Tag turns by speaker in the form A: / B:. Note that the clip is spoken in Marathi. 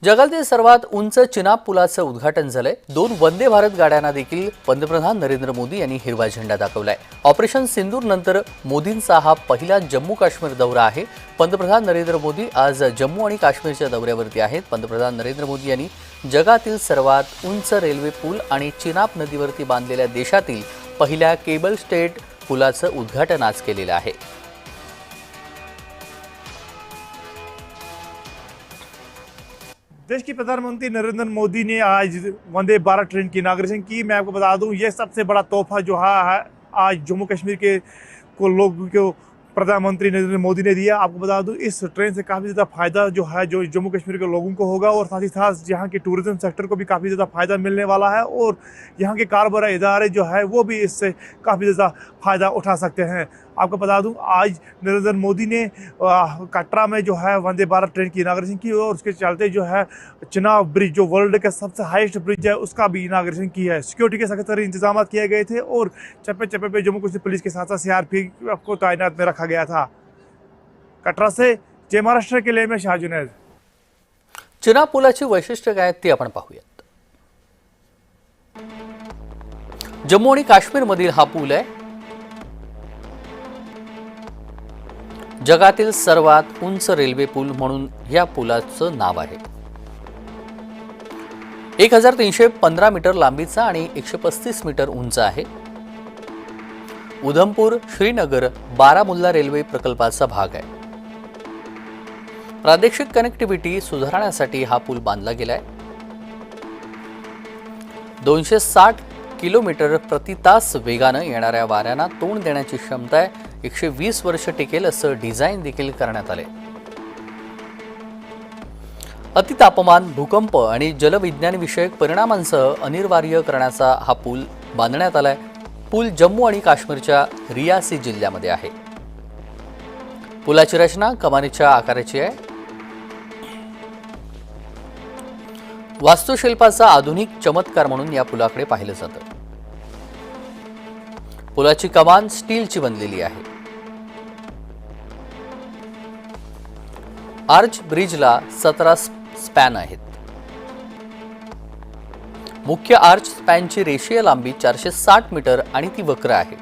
A: जगातील सर्वात उंच चिनाब पुलाचं उद्घाटन झालंय। 2 वंदे भारत गाड्यांना देखील पंतप्रधान नरेंद्र मोदी यांनी हिरवा झेंडा दाखवलाय। ऑपरेशन सिंदूर नंतर मोदींचा हा पहिला जम्मू काश्मीर दौरा आहे। पंतप्रधान नरेंद्र मोदी आज जम्मू आणि काश्मीरच्या दौऱ्यावरती आहेत। पंतप्रधान नरेंद्र मोदी यांनी जगातील सर्वात उंच रेल्वे पूल आणि चिनाब नदीवरती बांधलेल्या देशातील पहिल्या केबल स्टेट पुलाचं उद्घाटन आज केलेलं आहे।
B: देश के प्रधानमंत्री नरेंद्र मोदी ने आज वंदे भारत ट्रेन की इनाग्रेशन की। मैं आपको बता दूं, ये सबसे बड़ा तोहफा जो है आज जम्मू कश्मीर के लोगों को प्रधानमंत्री नरेंद्र मोदी ने दिया। आपको बता दूं, इस ट्रेन से काफ़ी ज़्यादा फायदा जो है जो जम्मू कश्मीर के लोगों को होगा और साथ ही साथ यहाँ के टूरिज्म सेक्टर को भी काफ़ी ज़्यादा फायदा मिलने वाला है और यहाँ के कारोबार इदारे जो है वो भी इससे काफ़ी ज़्यादा फायदा उठा सकते हैं। आपको बता दूं, आज नरेंद्र मोदी ने कटरा में जो है वंदे भारत ट्रेन की इनाग्रेशन की और उसके चलते जो है चिनाब ब्रिज जो वर्ल्ड का सबसे हाईएस्ट ब्रिज है उसका भी इनाग्रेशन किया है। सिक्योरिटी के सख्त इंतजाम किए गए थे और चप्पे चप्पे पे जम्मू कश्मीर पुलिस के साथ साथ सीआरपीएफ को तैनात में रखा गया था। कटरा से जय महाराष्ट्र के लिए मैं शाह जुनैद।
A: चिनाब पुलाची वैशिष्ट्य काय ती आपण पाहूयात। जम्मू आणि काश्मीर मधील हा पूल आहे। जगातील सर्वात उंच रेल्वे पूल म्हणून या पुलाचं नाव आहे। 1315 मीटर लांबीचा आणि 135 मीटर उंच आहे। उधमपूर श्रीनगर बारामुल्ला रेल्वे प्रकल्पाचा भाग आहे। प्रादेशिक कनेक्टिव्हिटी सुधारण्यासाठी हा पूल बांधला गेलाय। 260 किलोमीटर प्रति तास वेगाने येणाऱ्या वाऱ्यांना तोंड देण्याची क्षमता आहे। 120 वर्ष टिकेल असं डिझाईन देखील करण्यात आले। अतितापमान, भूकंप आणि जलविज्ञान विषयक परिणामांसह अनिवार्य करण्याचा हा पूल बांधण्यात आलाय। पूल जम्मू आणि काश्मीरच्या रियासी जिल्ह्यामध्ये आहे। पुलाची रचना कमानीच्या आकाराची आहे। वास्तुशिल्पाचा आधुनिक चमत्कार म्हणून या पुलाकडे पाहिलं जातं। पुलाची कमान स्टीलची बनलेली आहे। आर्च ब्रिजला 17 स्पॅन आहेत। मुख्य आर्च स्पॅनची रेषीय लांबी 460 मीटर आणि ती वक्र आहे।